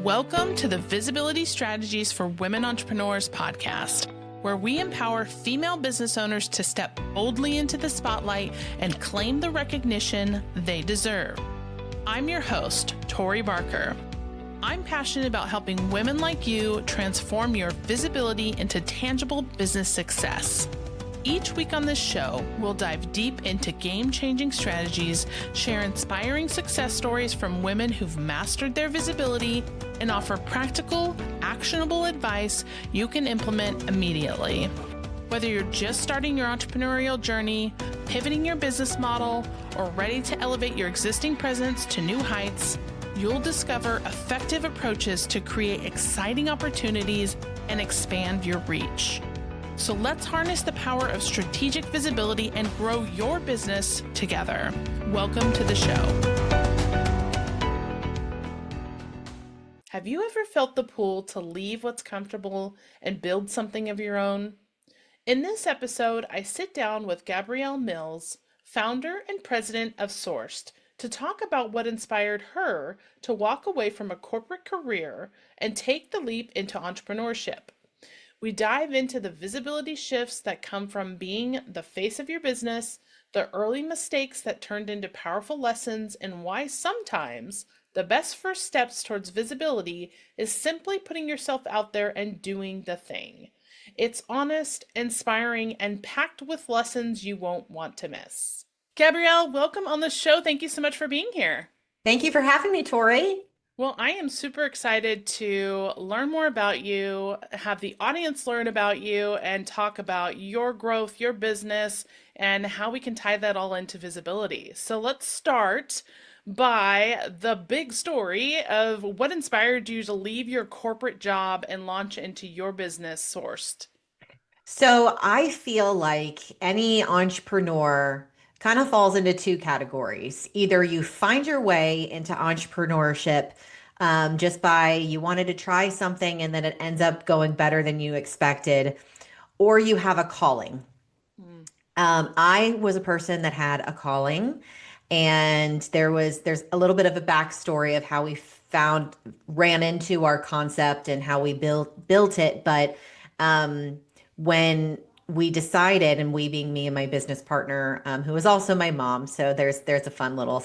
Welcome to the Visibility Strategies for Women Entrepreneurs podcast, where we empower female business owners to step boldly into the spotlight and claim the recognition they deserve. I'm your host, Tori Barker. I'm passionate about helping women like you transform your visibility into tangible business success. Each week on this show, we'll dive deep into game-changing strategies, share inspiring success stories from women who've mastered their visibility, and offer practical, actionable advice you can implement immediately. Whether you're just starting your entrepreneurial journey, pivoting your business model, or ready to elevate your existing presence to new heights, you'll discover effective approaches to create exciting opportunities and expand your reach. So let's harness the power of strategic visibility and grow your business together. Welcome to the show. Have you ever felt the pull to leave what's comfortable and build something of your own? In this episode, I sit down with Gabrielle Mills, founder and president of Sourced, to talk about what inspired her to walk away from a corporate career and take the leap into entrepreneurship. We dive into the visibility shifts that come from being the face of your business, the early mistakes that turned into powerful lessons, and why sometimes the best first steps towards visibility is simply putting yourself out there and doing the thing. It's honest, inspiring, and packed with lessons you won't want to miss. Gabrielle, welcome on the show. Thank you so much for being here. Thank you for having me, Tori. Well, I am super excited to learn more about you, have the audience learn about you, and talk about your growth, your business, and how we can tie that all into visibility. So let's start by the big story of what inspired you to leave your corporate job and launch into your business, Sourced. So I feel like any entrepreneur kind of falls into two categories. Either you find your way into entrepreneurship just by you wanted to try something and then it ends up going better than you expected, or you have a calling. I was a person that had a calling, and there's a little bit of a backstory of how we ran into our concept and how we built it. But when we decided, and we being me and my business partner, who was also my mom, so there's a fun little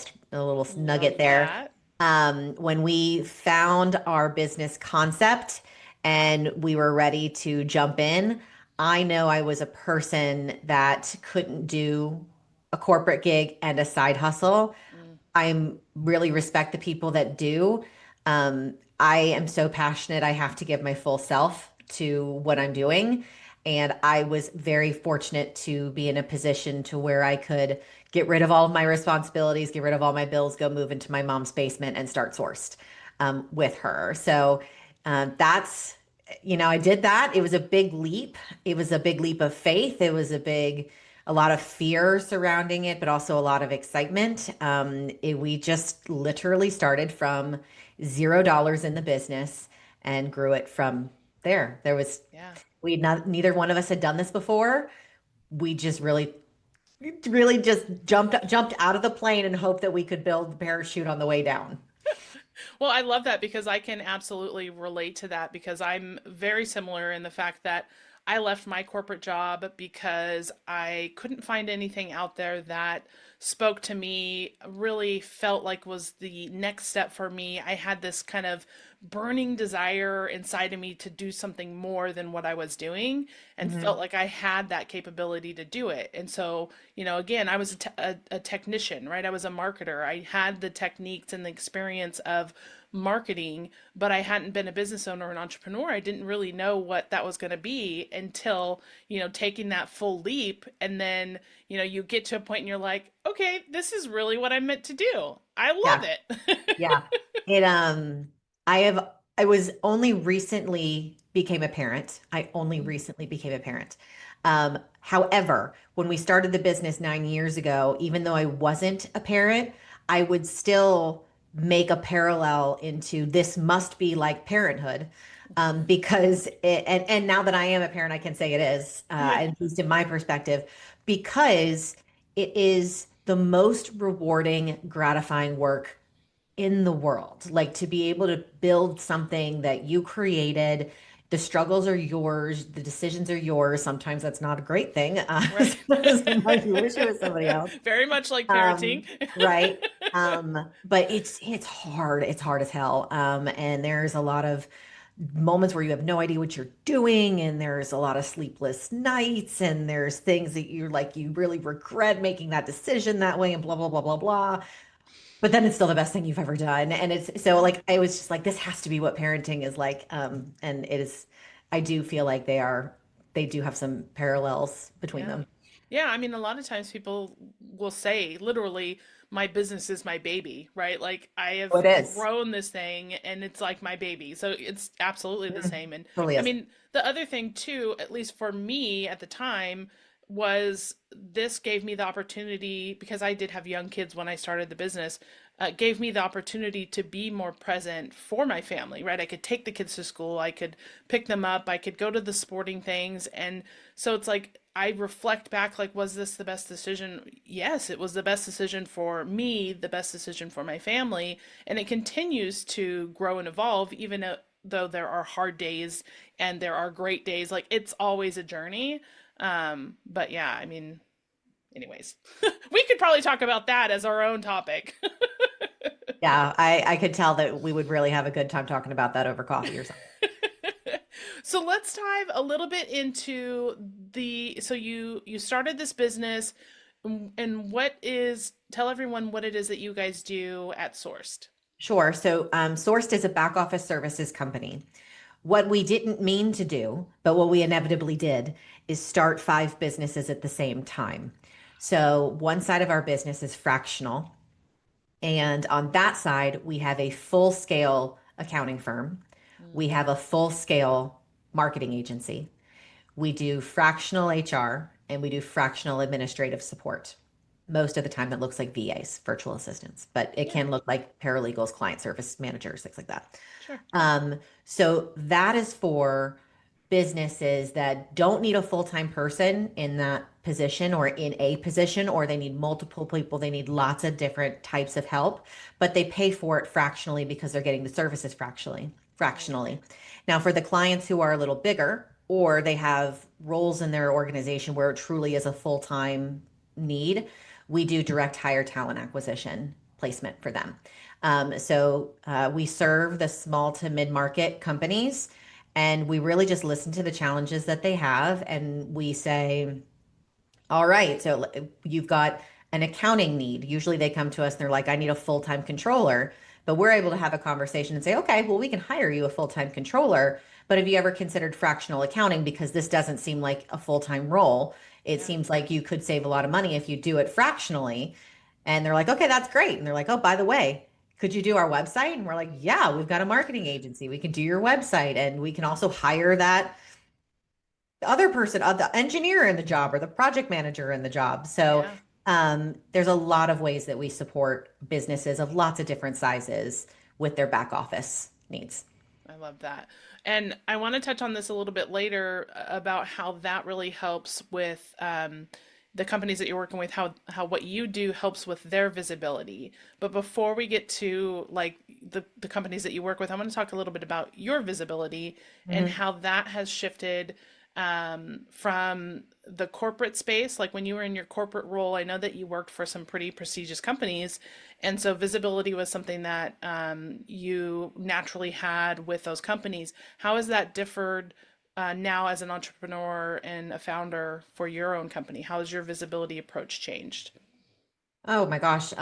nugget there. When we found our business concept and we were ready to jump in, I know I was a person that couldn't do a corporate gig and a side hustle. I really respect the people that do. I am so passionate. I have to give my full self to what I'm doing. And I was very fortunate to be in a position to where I could get rid of all of my responsibilities, get rid of all my bills, go move into my mom's basement and start Sourced with her. So that's, I did that. It was a big leap. It was a big leap of faith. It was a lot of fear surrounding it, but also a lot of excitement. We just literally started from $0 in the business and grew it from there. Neither one of us had done this before. We just really just jumped out of the plane and hoped that we could build the parachute on the way down. Well, I love that because I can absolutely relate to that because I'm very similar in the fact that I left my corporate job because I couldn't find anything out there that spoke to me, really felt like was the next step for me. I had this kind of burning desire inside of me to do something more than what I was doing and felt like I had that capability to do it. And so, again, I was a technician, right? I was a marketer. I had the techniques and the experience of marketing, but I hadn't been a business owner or an entrepreneur. I didn't really know what that was going to be until, taking that full leap. And then, you get to a point and you're like, okay, this is really what I'm meant to do. I love it. Yeah. I was only recently became a parent. I only recently became a parent. However, when we started the business 9 years ago, even though I wasn't a parent, I would still make a parallel into this must be like parenthood. Because and now that I am a parent, I can say it is, at least in my perspective, because it is the most rewarding, gratifying work in the world. Like to be able to build something that you created. The struggles are yours, the decisions are yours. Sometimes that's not a great thing. Right. Sometimes you wish it was somebody else. Very much like parenting. Um, right. But it's hard. It's hard as hell. And there's a lot of moments where you have no idea what you're doing, and there's a lot of sleepless nights, and there's things that you're like you really regret making that decision that way, and blah blah blah blah blah. But then it's still the best thing you've ever done. And it's so Yeah. like I was just like, this has to be what parenting is like. And it is, I do feel like they do have some parallels between Yeah. them. Yeah, I mean, a lot of times people will say literally, my business is my baby, right? Like I Oh, have it is. grown this thing and it's like my baby. So it's absolutely the Mhm. same. And Totally I is. mean, the other thing too, at least for me at the time, was this gave me the opportunity because I did have young kids when I started the business, gave me the opportunity to be more present for my family, right? I could take the kids to school, I could pick them up, I could go to the sporting things. And so it's like I reflect back, like, was this the best decision? Yes, it was the best decision for me, the best decision for my family. And it continues to grow and evolve, even though there are hard days and there are great days. Like, it's always a journey. But yeah, I mean, anyways, we could probably talk about that as our own topic. Yeah, I could tell that we would really have a good time talking about that over coffee or something. So let's dive a little bit into so you started this business and what is tell everyone what it is that you guys do at Sourced. Sure. So, Sourced is a back office services company. What we didn't mean to do, but what we inevitably did, is start five businesses at the same time. So, one side of our business is fractional. And on that side, we have a full scale accounting firm. We Mm, have a full scale marketing agency. We do fractional HR and we do fractional administrative support. Most of the time, it looks like VAs, virtual assistants, but it yeah, can look like paralegals, client service managers, things like that. sure. So that is for businesses that don't need a full-time person in that position or in a position, or they need multiple people. They need lots of different types of help, but they pay for it fractionally because they're getting the services Right. fractionally. Now, for the clients who are a little bigger, or they have roles in their organization where it truly is a full-time need, we do direct hire talent acquisition placement for them. We serve the small to mid-market companies, and we really just listen to the challenges that they have, and we say, all right, so you've got an accounting need. Usually they come to us and they're like, I need a full-time controller. But we're able to have a conversation and say, okay, well, we can hire you a full-time controller. But have you ever considered fractional accounting? Because this doesn't seem like a full-time role. It Yeah. seems like you could save a lot of money if you do it fractionally. And they're like, okay, that's great. And they're like, oh, by the way, could you do our website? And we're like, yeah, we've got a marketing agency. We can do your website. And we can also hire that other person, the engineer in the job or the project manager in the job. So Yeah. there's a lot of ways that we support businesses of lots of different sizes with their back office needs. I love that. And I want to touch on this a little bit later about how that really helps with the companies that you're working with, how what you do helps with their visibility. But before we get to like the companies that you work with, I want to talk a little bit about your visibility and Mhm. how that has shifted from the corporate space. Like when you were in your corporate role, I know that you worked for some pretty prestigious companies, and so visibility was something that you naturally had with those companies. How has that differed now as an entrepreneur and a founder for your own company? How has your visibility approach changed? Oh my gosh.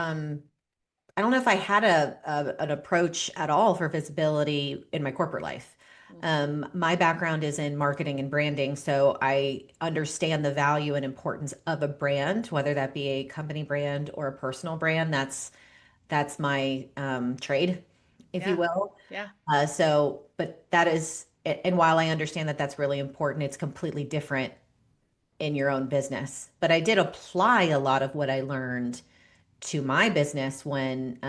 I don't know if I had an approach at all for visibility in my corporate life. Hmm. My background is in marketing and branding, so I understand the value and importance of a brand, whether that be a company brand or a personal brand. That's my trade, if you Yeah, will. yeah, But that is, and while I understand that that's really important, it's completely different in your own business. But I did apply a lot of what I learned to my business when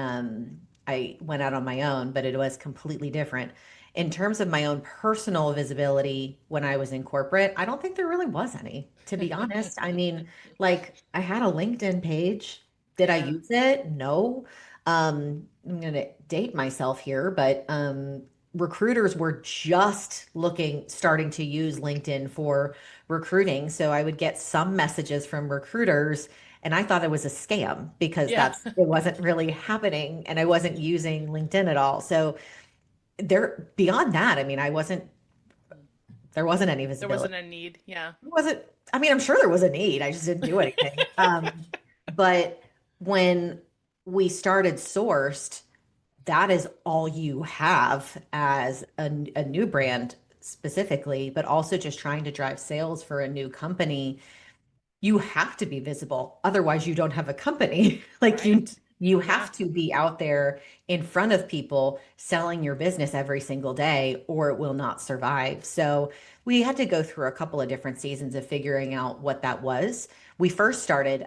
I went out on my own, but it was completely different. In terms of my own personal visibility when I was in corporate, I don't think there really was any, to be honest. I mean, like I had a LinkedIn page. Did I yeah. use it? No. I'm going to date myself here, but recruiters were just starting to use LinkedIn for recruiting. So I would get some messages from recruiters, and I thought it was a scam because Yeah. it wasn't really happening, and I wasn't using LinkedIn at all. So there, beyond that, I mean, there wasn't any There visibility. wasn't a need. Yeah. It wasn't, I mean, I'm sure there was a need. I just didn't do anything. But when we started Sourced, that is all you have as a new brand specifically, but also just trying to drive sales for a new company. You have to be visible. Otherwise, you don't have a company. Like Right. you Yeah. have to be out there in front of people selling your business every single day, or it will not survive. So we had to go through a couple of different seasons of figuring out what that was. We first started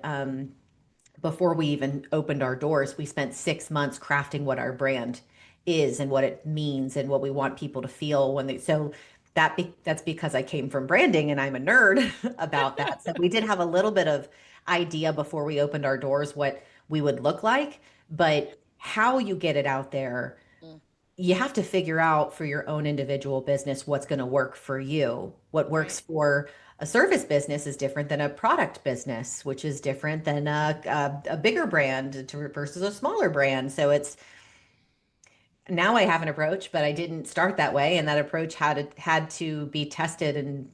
before we even opened our doors, we spent 6 months crafting what our brand is and what it means and what we want people to feel when they so that's because I came from branding and I'm a nerd about that. So we did have a little bit of idea before we opened our doors what we would look like, but how you get it out there, Mm, you have to figure out for your own individual business what's going to work for you. What works right. for a service business is different than a product business, which is different than a bigger brand versus a smaller brand. So it's now I have an approach, but I didn't start that way, and that approach had to be tested and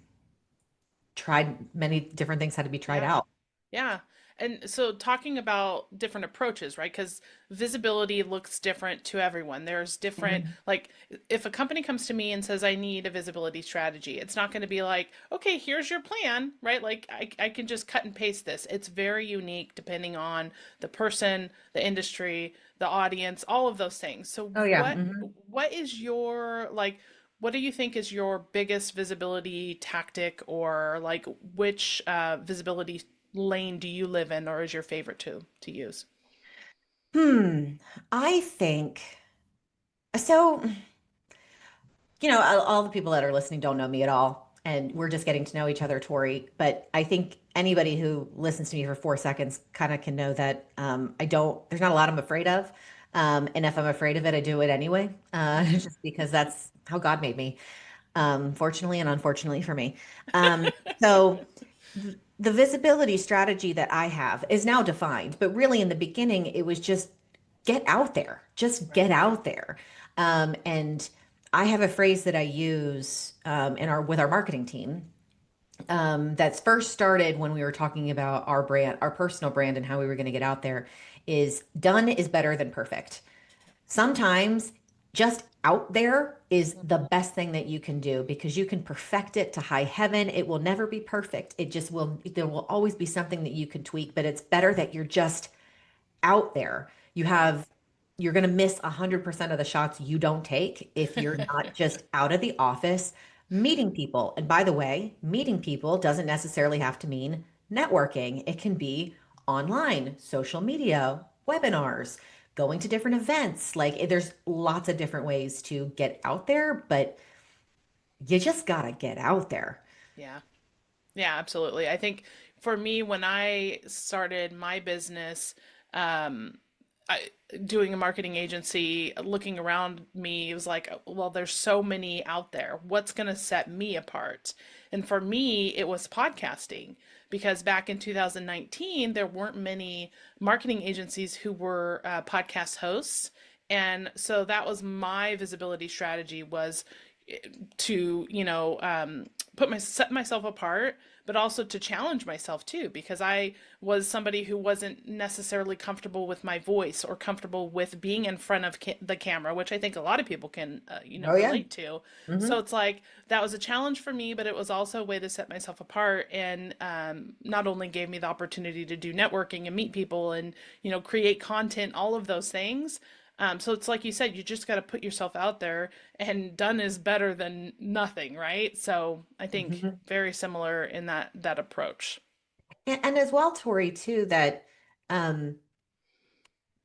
tried. Many different things had to be tried Yeah. out. Yeah. And so talking about different approaches, right? Because visibility looks different to everyone. There's different, Mhm. like, if a company comes to me and says, I need a visibility strategy, it's not going to be like, okay, here's your plan, right? Like, I can just cut and paste this. It's very unique depending on the person, the industry, the audience, all of those things. So Oh yeah. Mhm. what is your, like, what do you think is your biggest visibility tactic, or like which visibility lane do you live in, or is your favorite to use? Hmm. I think so. All the people that are listening don't know me at all, and we're just getting to know each other, Tori. But I think anybody who listens to me for 4 seconds kind of can know that I don't, there's not a lot I'm afraid of. And if I'm afraid of it, I do it anyway, just because that's how God made me, fortunately and unfortunately for me. So the visibility strategy that I have is now defined, but really in the beginning, it was just get Right. out there. And I have a phrase that I use in our with our marketing team that's first started when we were talking about our brand, our personal brand, and how we were going to get out there. Is done is better than perfect. Sometimes just out there is the Mhm. best thing that you can do because you can perfect it to high heaven. It will never be perfect. It just will, there will always be something that you can tweak, but it's better that you're just out there. Right. You're going to miss 100% of the shots you don't take if you're not just out of the office meeting people. And by the way, meeting people doesn't necessarily have to mean networking. It can be online, social media, webinars, going to different events. There's lots of different ways to get out there, but you just got to get out there. Yeah. Yeah, absolutely. I think for me, when I started my business, um, I, doing a marketing agency, looking around me, it was like, well, there's so many out there. What's going to set me apart? And for me, it was podcasting, because back in 2019, there weren't many marketing agencies who were podcast hosts. And so that was my visibility strategy, was to, set myself apart, but also to challenge myself too, because I was somebody who wasn't necessarily comfortable with my voice or comfortable with being in front of the camera, which I think a lot of people can, Oh yeah. relate to. Hmm. So it's like that was a challenge for me, but it was also a way to set myself apart, and not only gave me the opportunity to do networking and meet people and, create content, all of those things. So it's like you said, you just got to put yourself out there, and done is better than nothing, right? So I think Hmm. very similar in that approach. And as well, Tori, too, that um,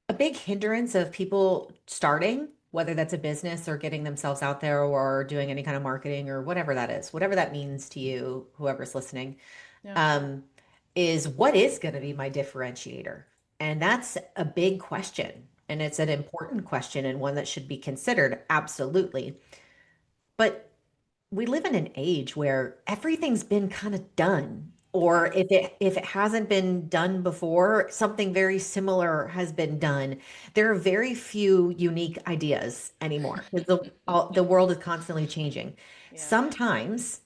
a big hindrance of people starting, whether that's a business or getting themselves out there or doing any kind of marketing or whatever that is, whatever that means to you, whoever's listening, Yeah. um, is what is going to be my differentiator? And that's a big question. and it's an important question and one that should be considered, absolutely. But we live in an age where everything's been kind of done. Or Yeah. if it hasn't been done before, something very similar has been done. There are very few unique ideas anymore because the world is constantly changing. Yeah. Sometimes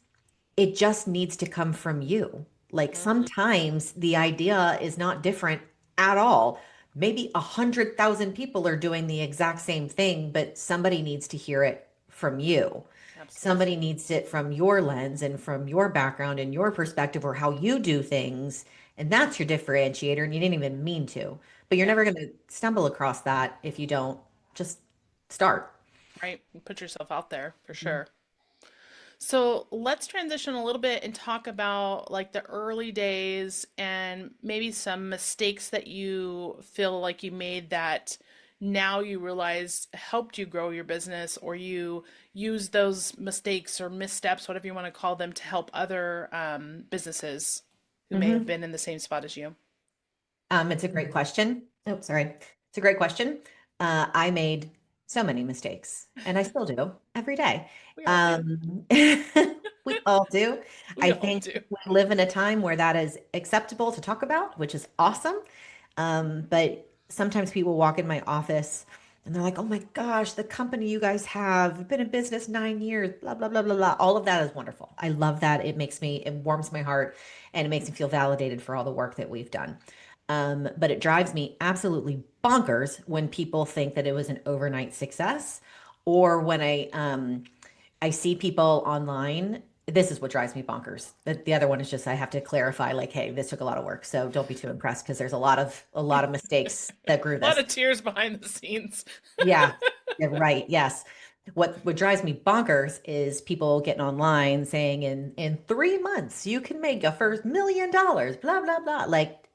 it just needs to come from you. Like Mhm. sometimes the idea is not different at all. Maybe 100,000 people are doing the exact same thing, but somebody needs to hear it from you. Absolutely. Somebody needs it from your lens and from your background and your perspective or how you do things. And that's your differentiator. And you didn't even mean to, but you're Yeah. never going to stumble across that if you don't just start. Right. You put yourself out there for sure. So let's transition a little bit and talk about like the early days and maybe some mistakes that you feel like you made that now you realize helped you grow your business, or you use those mistakes or missteps, whatever you want to call them, to help other businesses who may have Mhm. been in the same spot as you. It's a great question. Oh, sorry. It's a great question. I made so many mistakes, and I still do every day. We all do. Um, we all do. We I all think do. we live in a time where that is acceptable to talk about, which is awesome. But sometimes people walk in my office and they're like, "Oh my gosh, the company you guys have, you've been in business 9 years, blah, blah, blah, blah, blah." All of that is wonderful. I love that. It warms my heart and it makes me feel validated for all the work that we've done. But it drives me absolutely bonkers when people think that it was an overnight success, or when I see people online. This is what drives me bonkers. The other one is just I have to clarify, like, hey, this took a lot of work, so don't be too impressed because there's a lot of mistakes that grew A lot this. of tears behind the scenes. Yeah, you're right. Yes. What drives me bonkers is people getting online saying in 3 months you can make your first $1 million, blah blah blah.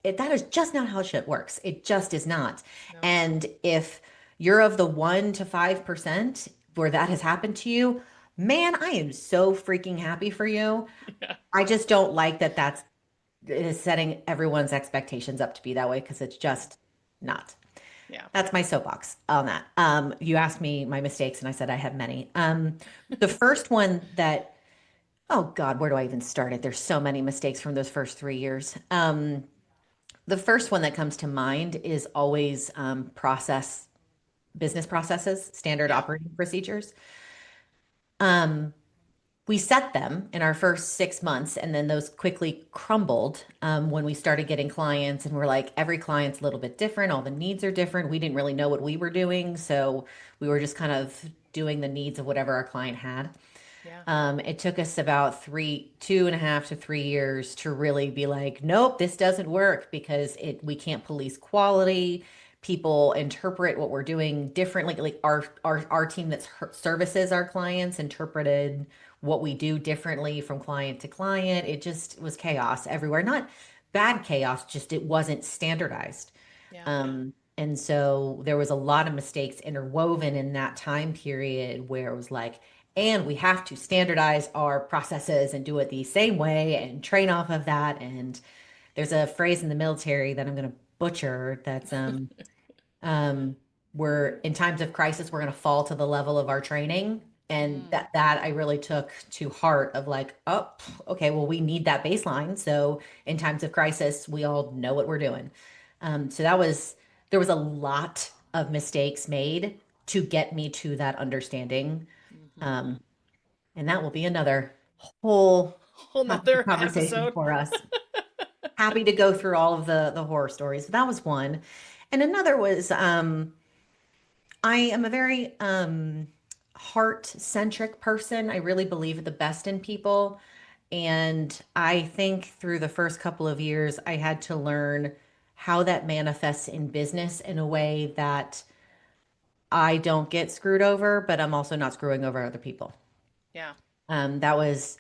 That is just not how shit works. It just is not. No. And if you're of the 1 to 5% where that has happened to you, man, I am so freaking happy for you. Yeah. I just don't like that that's is setting everyone's expectations up to be that way because it's just not. Yeah. That's my soapbox on that. You asked me my mistakes, and I said I had many. The first one that, oh God, where do I even start it? There's so many mistakes from those first 3 years. The first one that comes to mind is always business processes, standard Yeah. operating procedures. Um, we set them in our first 6 months, and then those quickly crumbled when we started getting clients. And we're like, every client's a little bit different. All the needs are different. We didn't really know what we were doing. So we were just kind of doing the needs of whatever our client had. Yeah. It took us about 2.5 to 3 years to really be like, nope, this doesn't work because we can't police quality. People interpret what we're doing differently. Like our team that services our clients interpreted what we do differently from client to client. It just was chaos everywhere. Not bad chaos, just it wasn't standardized. Yeah. And so there was a lot of mistakes interwoven in that time period where it was like, and we have to standardize our processes and do it the same way and train off of that. And there's a phrase in the military that I'm going to butcher that's um, we're in times of crisis, we're going to fall to the level of our training. And Mm. that I really took to heart of like, oh, okay, well, we need that baseline. So in times of crisis, we all know what we're doing. So there was a lot of mistakes made to get me to that understanding. Hmm. Um, and that will be another whole Whole topic of nother conversation episode. for us. Happy to go through all of the horror stories. That was one. And another was I am a very heart-centric person. I really believe the best in people. And I think through the first couple of years, I had to learn how that manifests in business in a way that I don't get screwed over, but I'm also not screwing over other people. Yeah. That was,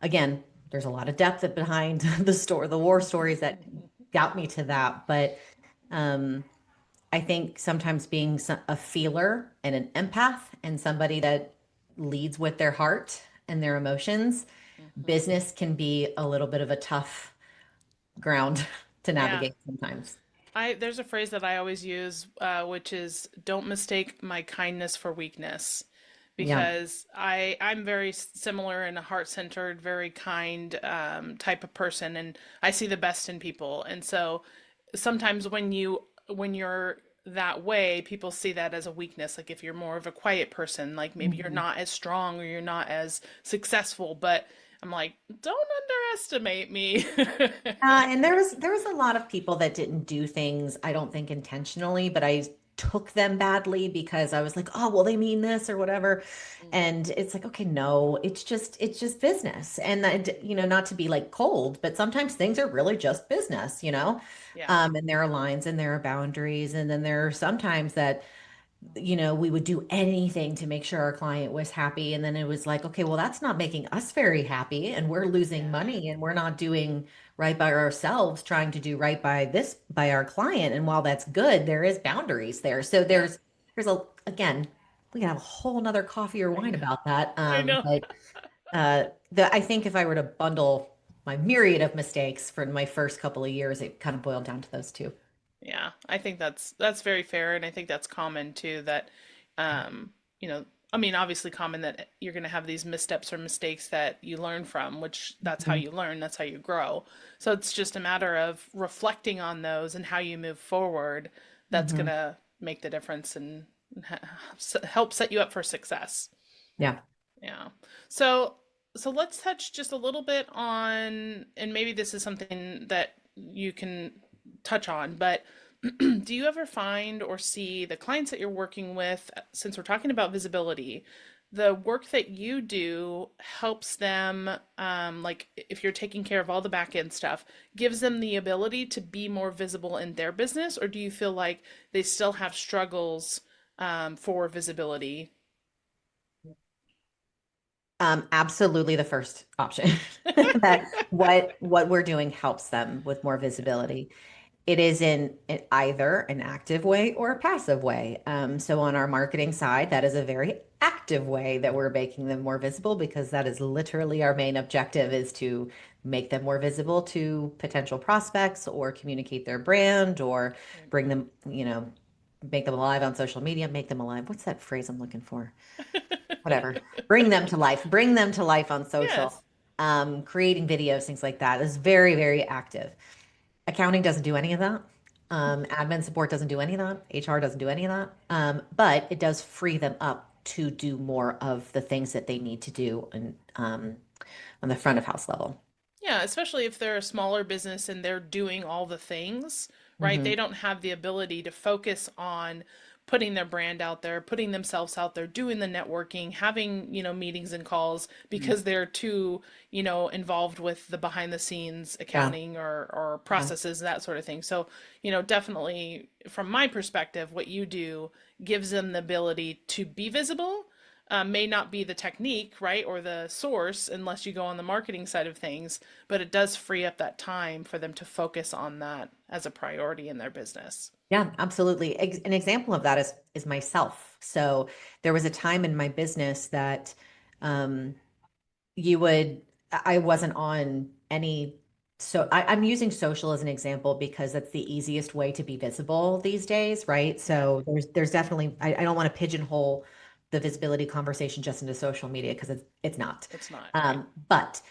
again, there's a lot of depth behind the war stories that got me to that. But um, I think sometimes being a feeler and an empath and somebody that leads with their heart and their emotions, Hmm. business can be a little bit of a tough ground to Yeah. navigate sometimes. I there's a phrase that I always use, which is "Don't mistake my kindness for weakness," Yeah. because I'm very similar and a heart-centered, very kind type of person, and I see the best in people. And so sometimes when you're that way, people see that as a weakness. Like if you're more of a quiet person, like maybe you're Mhm. not as strong or you're not as successful. But I'm like, don't underestimate me. And there was a lot of people that didn't do things, I don't think intentionally, but I took them badly because I was like, oh, well, they mean this or whatever. And it's like, okay, no, it's just business. And that, not to be like cold, but sometimes things are really just business, Yeah, And there are lines and there are boundaries. And then there are sometimes that we would do anything to make sure our client was happy. And then it was like, okay, well, that's not making us very happy. And we're losing yeah, money and we're not doing right by ourselves, trying to do right by our client. And while that's good, there is boundaries there. So yeah. again, we can have a whole nother coffee or I wine know. about that. I know. I think if I were to bundle my myriad of mistakes for my first couple of years, it kind of boiled down to those two. Yeah, I think that's very fair, and I think that's common too. That, you know, I mean, obviously common that you're going to have these missteps or mistakes that you learn from, which that's how Mhm. you learn, that's how you grow. So it's just a matter of reflecting on those and how you move forward. That's going Mhm. to make the difference and help set you up for success. Yeah. Yeah. So so let's touch just a little bit on, and maybe this is something that you can touch on, but do you ever find or see the clients that you're working with, since we're talking about visibility, the work that you do helps them, like if you're taking care of all the back end stuff, gives them the ability to be more visible in their business, or do you feel like they still have struggles for visibility? Absolutely the first option. That what we're doing helps them with more visibility. It is in either an active way or a passive way. So on our marketing side, that is a very active way that we're making them more visible because that is literally our main objective is to make them more visible to potential prospects or communicate their brand or bring them, make them alive on social media, make them alive. What's that phrase I'm looking for? Whatever. Bring them to life on social. Yes. Creating videos, things like that is very, very active. Accounting doesn't do any of that. Admin support doesn't do any of that. HR doesn't do any of that. But it does free them up to do more of the things that they need to do on the front of house level. Yeah, especially if they're a smaller business and they're doing all the things, right? Hmm. They don't have the ability to focus on putting their brand out there, putting themselves out there, doing the networking, having, meetings and calls because they're too, involved with the behind the scenes Yeah. accounting or Yeah. processes, that sort of thing. So, definitely from my perspective, what you do gives them the ability to be visible, may not be the technique, right, or the source unless you go on the marketing side of things, but it does free up that time for them to focus on that as a priority in their business. Yeah, absolutely. An example of that is myself. So there was a time in my business that um, you would I wasn't on any I'm using social as an example because that's the easiest way to be visible these days, right? Yeah, So there's definitely I don't want to pigeonhole the visibility conversation just into social media because it's not. it's not, right? But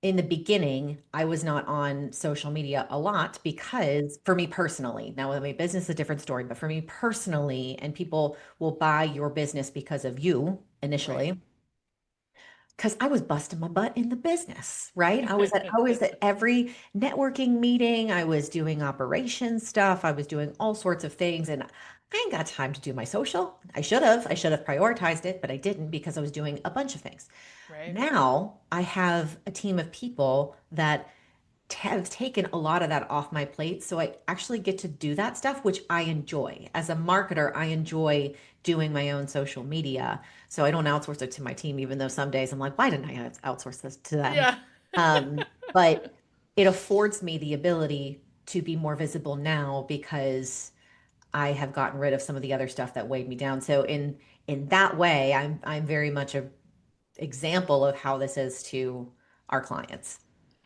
in the beginning, I was not on social media a lot because for me personally, now with my business is a different story, but for me personally, and people will buy your business because of you Right. initially because I was busting my butt in the business, right? I was at every networking meeting. I was doing operations stuff. I was doing all sorts of things, and I ain't got time to do my social. I should have. I should have prioritized it, but I didn't because I was doing a bunch of things. Right. Now I have a team of people that have taken a lot of that off my plate. So I actually get to do that stuff, which I enjoy. As a marketer, I enjoy doing my own social media. So I don't outsource it to my team, even though some days I'm like, why didn't I outsource this to them? Yeah. But it affords me the ability to be more visible now because I have gotten rid of some of the other stuff that weighed me down. So in that way, I'm very much a example of how this is to our clients.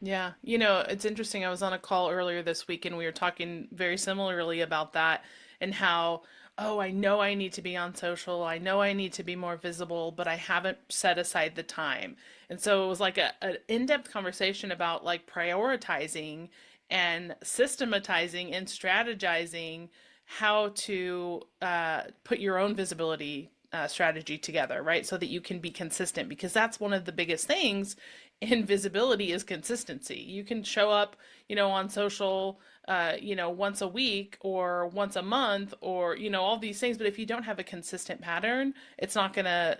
Yeah, you know, it's interesting. I was on a call earlier this week and we were talking very similarly about that and how, oh, I know I need to be on social. I know I need to be more visible, but I haven't set aside the time. And so it was like an in-depth conversation about like prioritizing and systematizing and strategizing how to put your own visibility strategy together, right? So that you can be consistent because that's one of the biggest things in visibility is consistency. You can show up, you know, on social, you know, once a week or once a month or, you know, all these things. But if you don't have a consistent pattern, it's not gonna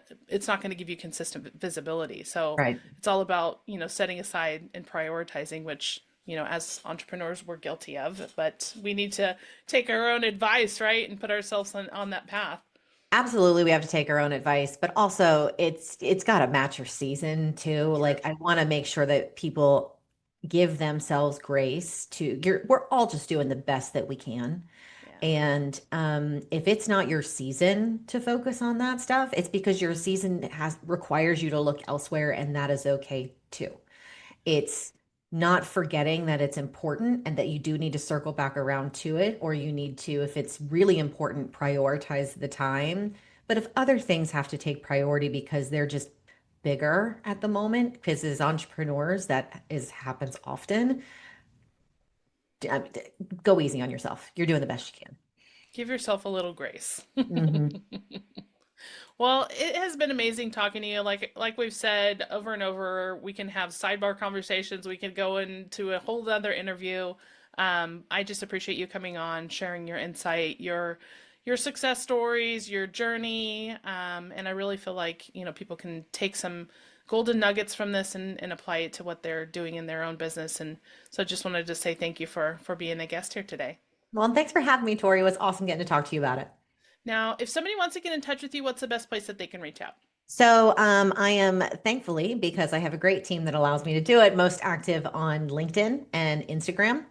give you consistent visibility. So Right. it's all about, you know, setting aside and prioritizing, which, you know, as entrepreneurs, we're guilty of, but we need to take our own advice, right? And put ourselves on that path. Absolutely, we have to take our own advice, but also it's got to match your season too. True. Like I want to make sure that people give themselves grace to we're all just doing the best that we can. Yeah. And if it's not your season to focus on that stuff, it's because your season has requires you to look elsewhere, and that is okay too. It's not forgetting that it's important and that you do need to circle back around to it, or you need to, if it's really important, prioritize the time. But if other things have to take priority because they're just bigger at the moment, because as entrepreneurs, that is happens often, um, go easy on yourself. You're doing the best you can. Give yourself a little grace. Hmm. Well, it has been amazing talking to you. Like we've said over and over, we can have sidebar conversations. We can go into a whole other interview. I just appreciate you coming on, sharing your insight, your success stories, your journey, and I really feel like you know people can take some golden nuggets from this and apply it to what they're doing in their own business. And so, I just wanted to say thank you for being a guest here today. Well, and thanks for having me, Tori. It was awesome getting to talk to you about it. Now, if somebody wants to get in touch with you, what's the best place that they can reach out? So I am thankfully, because I have a great team that allows me to do it, most active on LinkedIn and Instagram.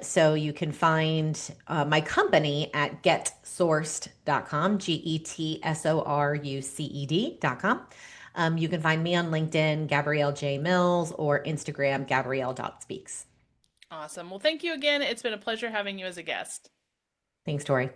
So you can find my company at getsourced.com, GETSORUCED.com. You can find me on LinkedIn, Gabrielle J. Mills, or Instagram, Gabrielle.speaks. Awesome. Well, thank you again. It's been a pleasure having you as a guest. Thanks, Tori.